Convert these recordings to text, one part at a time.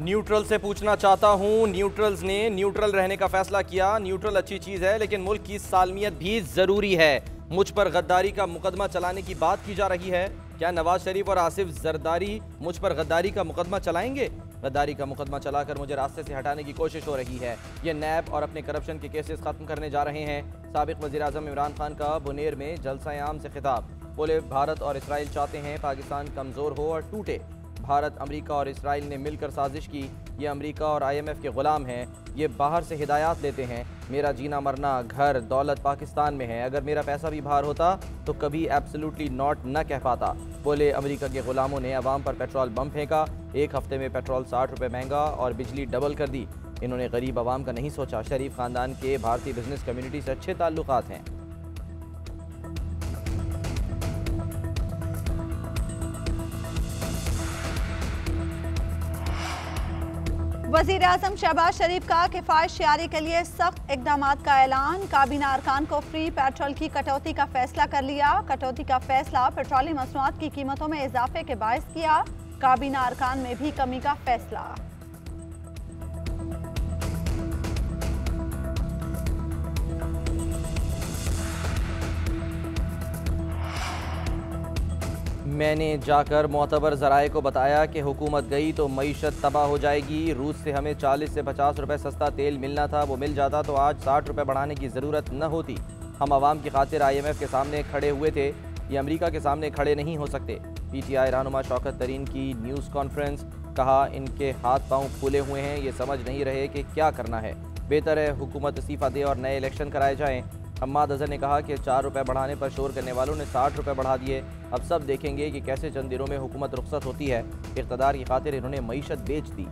Neutral से पूछना चाहता हूं, न्यूट्रल्स ने न्यूट्रल रहने का फैसला किया। न्यूट्रल अच्छी चीज है, लेकिन मुल्क की सालमियत भी जरूरी है। मुझ पर गद्दारी का मुकदमा चलाने की बात की जा रही है। क्या नवाज शरीफ और आसिफ जरदारी मुझ पर गद्दारी का मुकदमा चलाएंगे? गद्दारी का मुकदमा चलाकर मुझे रास्ते से हटाने की कोशिश हो रही है। ये नैब और अपने करप्शन के केसेस खत्म करने जा रहे हैं। साबिक वज़ीर आज़म इमरान खान का बुनेर में जलसा आम से खिताब। बोले, भारत और इसराइल चाहते हैं पाकिस्तान कमज़ोर हो और टूटे। भारत, अमेरिका और इसराइल ने मिलकर साजिश की। ये अमेरिका और IMF के गुलाम हैं। ये बाहर से हिदायत लेते हैं। मेरा जीना मरना, घर, दौलत पाकिस्तान में है। अगर मेरा पैसा भी बाहर होता तो कभी एब्सोल्युटली नॉट न कह पाता। बोले, अमेरिका के गुलामों ने अवाम पर पेट्रोल बम फेंका। एक हफ्ते में पेट्रोल 60 रुपये महंगा और बिजली डबल कर दी। इन्होंने गरीब अवाम का नहीं सोचा। शरीफ खानदान के भारतीय बिजनेस कम्युनिटी से अच्छे ताल्लुकात हैं। वज़ीर आज़म शहबाज शरीफ का किफ़ायत के लिए सख्त इक़दाम का ऐलान। काबीना अरकान को फ्री पेट्रोल की कटौती का फैसला कर लिया। कटौती का फैसला पेट्रोलियम मसनूआत की कीमतों में इजाफे के बायस किया। काबीना अरकान में भी कमी का फैसला। मैंने जाकर मोतबर ज़राए को बताया कि हुकूमत गई तो मईशत तबाह हो जाएगी। रूस से हमें 40 से 50 रुपये सस्ता तेल मिलना था, वो मिल जाता तो आज 60 रुपये बढ़ाने की ज़रूरत न होती। हम आवाम की खातिर IMF के सामने खड़े हुए थे, ये अमेरिका के सामने खड़े नहीं हो सकते। PTI रहनुमा शौकत तरीन की न्यूज़ कॉन्फ्रेंस। कहा, इनके हाथ पाँव फूले हुए हैं, ये समझ नहीं रहे कि क्या करना है। बेहतर है हुकूमत इस्तीफ़ा दे और नए इलेक्शन कराए जाएँ। हम्माद अजहर ने कहा कि 4 रुपये बढ़ाने पर शोर करने वालों ने 60 रुपये बढ़ा दिए। अब सब देखेंगे कि कैसे चंद दिनों में हुकूमत रुखसत होती है। इक़्तिदार की खातिर इन्होंने मईशत बेच दी।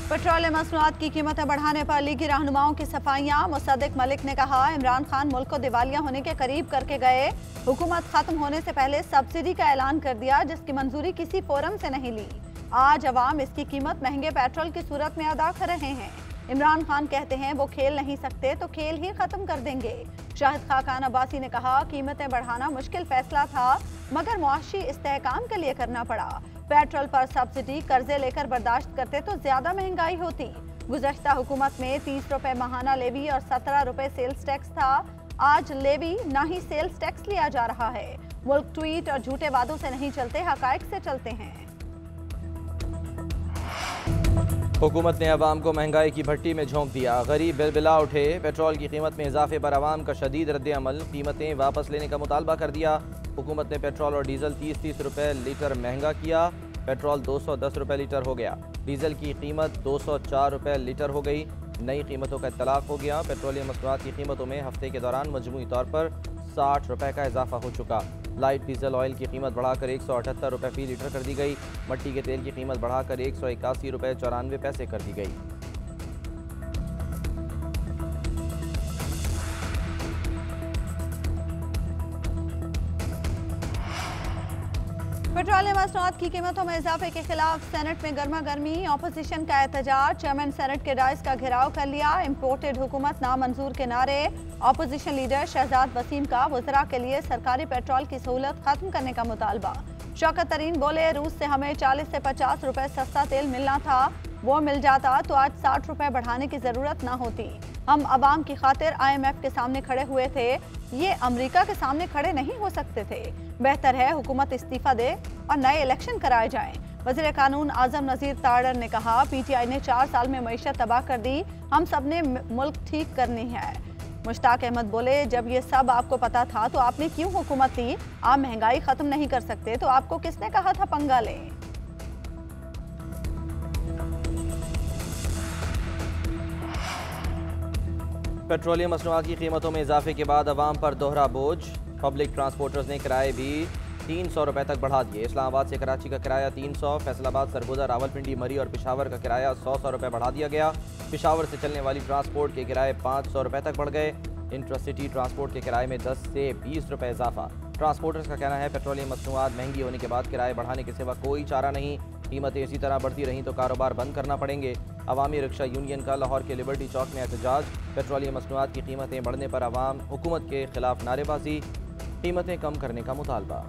पेट्रोलियम मसनूआत की कीमतें बढ़ाने पर लीगी रहनुमाओं की सफाइयां। मुसद्दिक मलिक ने कहा, इमरान खान मुल्क को दिवालिया होने के करीब करके गए। हुकूमत खत्म होने से पहले सब्सिडी का ऐलान कर दिया, जिसकी मंजूरी किसी फोरम से नहीं ली। आज अवाम इसकी कीमत महंगे पेट्रोल की सूरत में अदा कर रहे हैं। इमरान खान कहते हैं वो खेल नहीं सकते तो खेल ही खत्म कर देंगे। शाहिद खाकान अब्बासी ने कहा, कीमतें बढ़ाना मुश्किल फैसला था, मगर मुआशी इस्तेहकाम के लिए करना पड़ा। पेट्रोल पर सब्सिडी कर्जे लेकर बर्दाश्त करते तो ज्यादा महंगाई होती। गुज़श्ता हुकूमत में 30 रुपए माहाना लेवी और 17 रुपए सेल्स टैक्स था। आज लेवी ना ही सेल्स टैक्स लिया जा रहा है। मुल्क ट्वीट और झूठे वादों से नहीं चलते, हकायक से चलते हैं। हुकूमत ने अवाम को महंगाई की भट्टी में झोंक दिया। गरीब बिलबिला उठे। पेट्रोल की कीमत में इजाफे पर अवाम का शदीद रद्द-ए-अमल। कीमतें वापस लेने का मुतालबा कर दिया। हुकूमत ने पेट्रोल और डीजल 30-30 रुपये लीटर महंगा किया। पेट्रोल 210 रुपये लीटर हो गया। डीजल की कीमत 204 रुपये लीटर हो गई। नई कीमतों का इत्तलाक हो गया। पेट्रोलियम मसनूआत की कीमतों में हफ्ते के दौरान मजमूई तौर पर 60 रुपये का इजाफा हो चुका। लाइट डीजल ऑयल की कीमत बढ़ाकर 178 रुपये फी लीटर कर दी गई। मट्टी के तेल की कीमत बढ़ाकर 181 रुपये 94 पैसे कर दी गई। पेट्रोलियम मसनूआत की कीमतों में इजाफे के खिलाफ सेनेट में गर्मा गर्मी। ऑपोजिशन का एहतजाज। चेयरमैन सेनेट के डाइस का घेराव कर लिया। इम्पोर्टेड हुकूमत नामंजूर के नारे। ऑपोजिशन लीडर शहजाद वसीम का वज़रा के लिए सरकारी पेट्रोल की सहूलत खत्म करने का मुतालबा। शौकत तरीन बोले, रूस से हमें 40 से 50 रुपए सस्ता तेल मिलना था, वो मिल जाता तो आज 60 रुपए बढ़ाने की जरूरत ना होती। हम अवाम की खातिर IMF के सामने खड़े हुए थे, ये अमेरिका के सामने खड़े नहीं हो सकते थे। बेहतर है हुकूमत इस्तीफा दे और नए इलेक्शन कराए जाएं। वज़ीर कानून आजम नज़ीर तारड़ ने कहा, PTI ने 4 साल में मईशत तबाह कर दी, हम सब ने मुल्क ठीक करनी है। मुश्ताक अहमद बोले, जब ये सब आपको पता था तो आपने क्यों हुकूमत ली? आप महंगाई खत्म नहीं कर सकते तो आपको किसने कहा था पंगा लें? पेट्रोलियम मसनूआत की कीमतों में इजाफे के बाद अवाम पर दोहरा बोझ। पब्लिक ट्रांसपोर्टर्स ने किराए भी 300 रुपये तक बढ़ा दिए। इस्लामाबाद से कराची का किराया 300, फैसलाबाद, सरगोदा, रावलपिंडी, मरी और पिशावर का किराया 100 रुपये बढ़ा दिया गया। पिशावर से चलने वाली ट्रांसपोर्ट के किराए 500 रुपये तक बढ़ गए। इंट्रासिटी ट्रांसपोर्ट के किराए में 10 से 20 रुपये इजाफा। ट्रांसपोर्टर्स का कहना है पेट्रोलियम मसनूआत महंगी होने के बाद किराए बढ़ाने के सिवा कोई चारा नहीं। कीमतें इसी तरह बढ़ती रहीं तो कारोबार बंद करना पड़ेंगे। अवामी रिक्शा यूनियन का लाहौर के लिबर्टी चौक में एहतजाज। पेट्रोलियम मसनूआत की कीमतें बढ़ने पर अवाम हुकूमत के खिलाफ नारेबाजी। कीमतें कम करने का मुतालबा।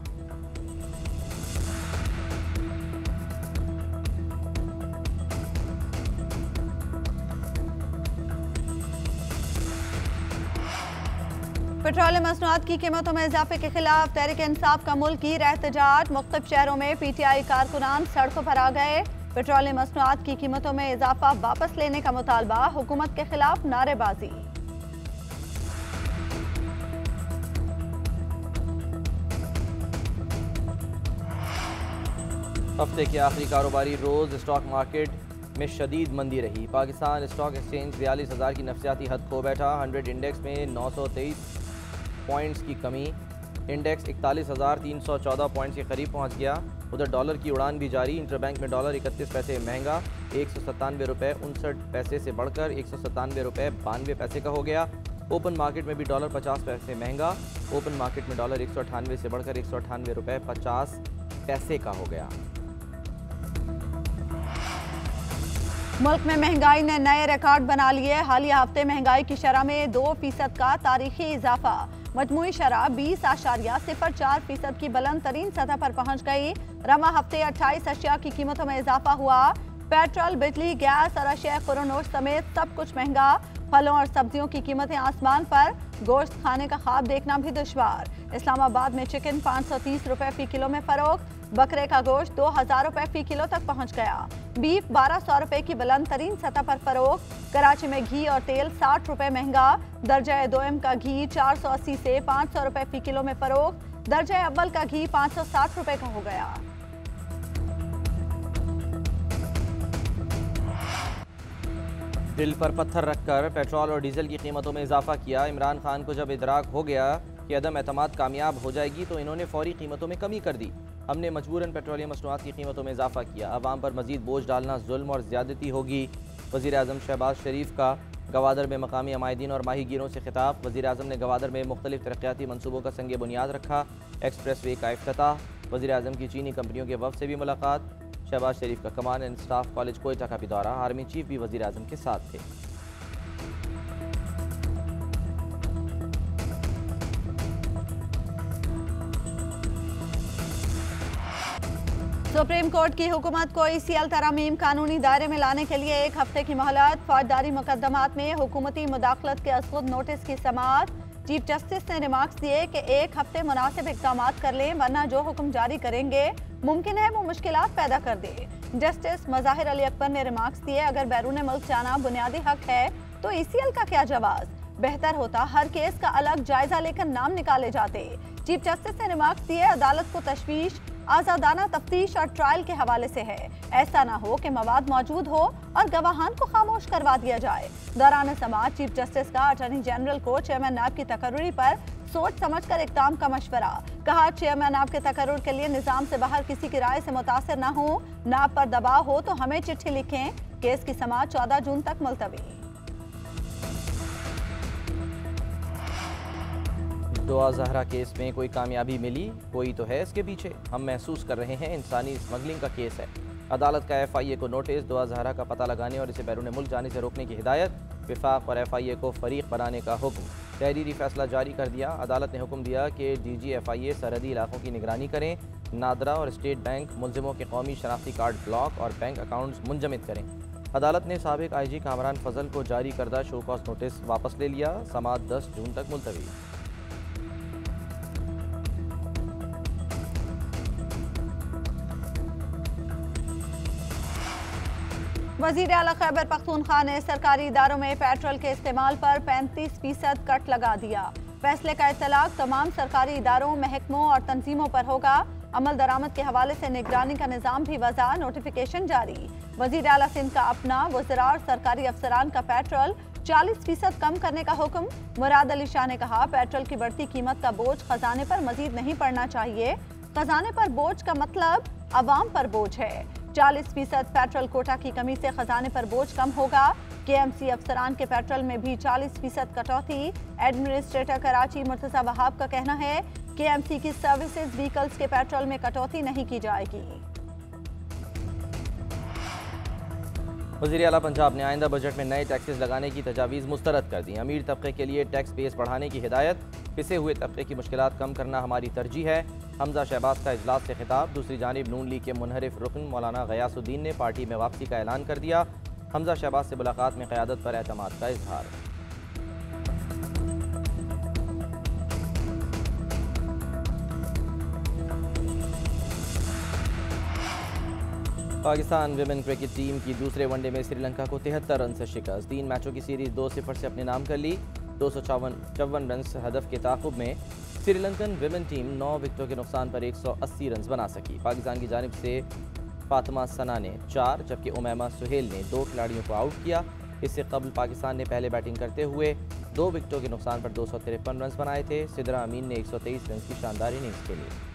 पेट्रोलियम मसनूआत की कीमतों में इजाफे के खिलाफ तहरीक इंसाफ का मुल्की एहतजाज। मुख्तलिफ शहरों में PTI कारकुनान सड़कों पर आ गए। पेट्रोलियम मसनूआत की कीमतों में इजाफा वापस लेने का मुतालबा, हुकूमत के खिलाफ नारेबाजी। हफ्ते के आखिरी कारोबारी रोज स्टॉक मार्केट में शदीद मंदी रही। पाकिस्तान स्टॉक एक्सचेंज 42,000 की नफसियाती हद खो बैठा। 100 इंडेक्स में 923 पॉइंट्स की कमी। इंडेक्स 41,314 पॉइंट्स के करीब पहुंच गया। उधर डॉलर की उड़ान भी जारी। इंटरबैंक में डॉलर 31 पैसे महंगा 197 रुपये 59 पैसे से बढ़कर 197 रुपये 92 पैसे का हो गया। ओपन मार्केट में भी डॉलर 50 पैसे महंगा। ओपन मार्केट में डॉलर 198 से बढ़कर 198 रुपये 50 पैसे का हो गया। मुल्क में महंगाई ने नए रिकॉर्ड बना लिए। हालिया हफ्ते महंगाई की शरह में 2% का तारीखी इजाफा। मजमूई शरह 20.04% की बुलंद तरीन सतह पर पहुंच गई। रवा हफ्ते 28 अशिया की कीमतों में इजाफा हुआ। पेट्रोल, बिजली, गैस और अशिया खुरोनोश समेत सब कुछ महंगा। फलों और सब्जियों की कीमतें आसमान पर। गोश्त खाने का ख्वाब देखना भी दुश्वार। इस्लामाबाद में चिकन 530 रुपये फी किलो में फरोख्त। बकरे का गोश्त 2000 रुपये फी किलो तक पहुंच गया। बीफ 1200 रुपये की बुलंद तरीन सतह पर फरोख्त। कराची में घी और तेल 60 रुपये महंगा। दर्जा दोम का घी 480 से 500 रुपये फी किलो में फरोख्त। दर्जा अव्वल का घी 560 रुपये का हो गया। दिल पर पत्थर रखकर पेट्रोल और डीजल की कीमतों में इजाफा किया। इमरान खान को जब इदराक हो गया कि अदम एतमाद कामयाब हो जाएगी तो इन्होंने फौरी कीमतों में कमी कर दी। हमने मजबूरन पेट्रोलियम मसनूआत की कीमतों में इजाफा किया। अवाम पर मजीद बोझ डालना जुल्म और ज़्यादती होगी। वज़ीर आज़म शहबाज शरीफ का गवादर में मकामी अमायदीन और माहीगीरों से खिताब। वज़ीर आज़म ने गवादर में मुख्तलिफ तरक्याती मनसूबों का संग बुनियाद रखा। एक्सप्रेस वे का इफ्तिताह। वज़ीर आज़म की चीनी कंपनियों के वफ़द से भी मुलाकात। शहबाज शरीफ का command and staff college Quetta का भी दौरा। आर्मी चीफ भी वज़ीर आज़म के साथ थे। सुप्रीम कोर्ट की हुकूमत को ECL तरामीम कानूनी दायरे में लाने के लिए 1 हफ्ते की मोहलत। फौजदारी मुकदमात में हुकूमती मुदाखलत के असखुद नोटिस की समाअत। चीफ जस्टिस ने रिमार्क्स दिए कि 1 हफ्ते मुनासिब इक़दाम कर लें, वरना जो हुक्म जारी करेंगे मुमकिन है वो मुश्किलात पैदा कर दे। जस्टिस मज़ाहिर अली अकबर ने रिमार्क्स दिए, अगर बैरून मुल्क जाना बुनियादी हक है तो ECL का क्या जवाब? बेहतर होता हर केस का अलग जायजा लेकर नाम निकाले जाते। चीफ जस्टिस ने रिमार्क्स दिए, अदालत को तशवीश आज़ादाना तफ्तीश और ट्रायल के हवाले से है। ऐसा ना हो कि मवाद मौजूद हो और गवाहान को खामोश करवा दिया जाए। दौरान समाअत चीफ जस्टिस का अटॉर्नी जनरल को चेयरमैन नायब की तकर्री पर सोच समझकर इक़दाम का मशवरा। कहा, चेयरमैन नायब के तकर्रुर के लिए निज़ाम से बाहर किसी की राय से मुतासिर न हो। नायब पर दबाव हो तो हमें चिट्ठी लिखें। केस की समाअत 14 जून तक मुलतवी। दुआ ज़हरा केस में कोई कामयाबी मिली? कोई तो है इसके पीछे। हम महसूस कर रहे हैं इंसानी स्मगलिंग का केस है। अदालत का FIA को नोटिस। दुआ ज़हरा का पता लगाने और इसे बैरून मुल्क जाने से रोकने की हिदायत। विफाक और FIA को फरीक बनाने का हुक्म। तहरीरी फैसला जारी कर दिया। अदालत ने हुक्म दिया कि DG FIA सरहदी इलाकों की निगरानी करें। नादरा और स्टेट बैंक मुलजिमों के कौमी शनाख्ती कार्ड ब्लॉक और बैंक अकाउंट्स मुंजमद करें। अदालत ने साबिक IG कामरान फजल को जारी करदा शो कॉज नोटिस वापस ले लिया। समाअत 10 जून तक मुलतवी। वज़ीर आला खैबर पख्तूनख्वा ने सरकारी इदारों में पेट्रोल के इस्तेमाल पर 35% कट लगा दिया। फैसले का इतलाक तमाम सरकारी इदारों, महकमों और तंजीमों पर होगा। अमल दरामद के हवाले से निगरानी का निज़ाम भी वज़ा। नोटिफिकेशन जारी। वज़ीर आला सिंध का अपना, वज़रा और सरकारी अफसरान का पेट्रोल 40% कम करने का हुक्म। मुराद अली शाह ने कहा, पेट्रोल की बढ़ती कीमत का बोझ खजाने पर मजीद नहीं पड़ना चाहिए। खजाने पर बोझ का मतलब अवाम पर बोझ है। 40% पेट्रोल कोटा की कमी से खजाने पर बोझ कम होगा। KMC अफसरान के पेट्रोल में भी 40% कटौती। एडमिनिस्ट्रेटर कराची मुर्तज़ा वहाब का कहना है केएमसी की सर्विसेज व्हीकल्स के पेट्रोल में कटौती नहीं की जाएगी। वज़ीर आला पंजाब ने आइंदा बजट में नए टैक्सेस लगाने की तजावीज़ मुस्तरद कर दी। अमीर तबके के लिए टैक्स बेस बढ़ाने की हिदायत। पिसे हुए तबके की मुश्किलात कम करना हमारी तरजीह है। हमजा शहबाज का इजलास से खिताब। दूसरी जानिब नून लीग के मुनहरिफ रुकन मौलाना गयासुद्दीन ने पार्टी में वापसी का ऐलान कर दिया। हमजा शहबाज से मुलाकात में क़यादत पर एतमाद का इजहार। पाकिस्तान विमेन क्रिकेट टीम की दूसरे वनडे में श्रीलंका को 73 रन से शिकस्त। 3 मैचों की सीरीज 2-0 से अपने नाम कर ली। 254 रन हदफ के ताक़ुब में श्रीलंकन विमेन टीम 9 विकेटों के नुकसान पर 180 रन बना सकी। पाकिस्तान की जानिब से फातिमा सना ने 4 जबकि उमैमा सुहेल ने 2 खिलाड़ियों को आउट किया। इससे कबल पाकिस्तान ने पहले बैटिंग करते हुए 2 विकेटों के नुकसान पर 253 रन बनाए थे। सिदरा अमीन ने 123 रन की शानदार इनिंग्स खेली।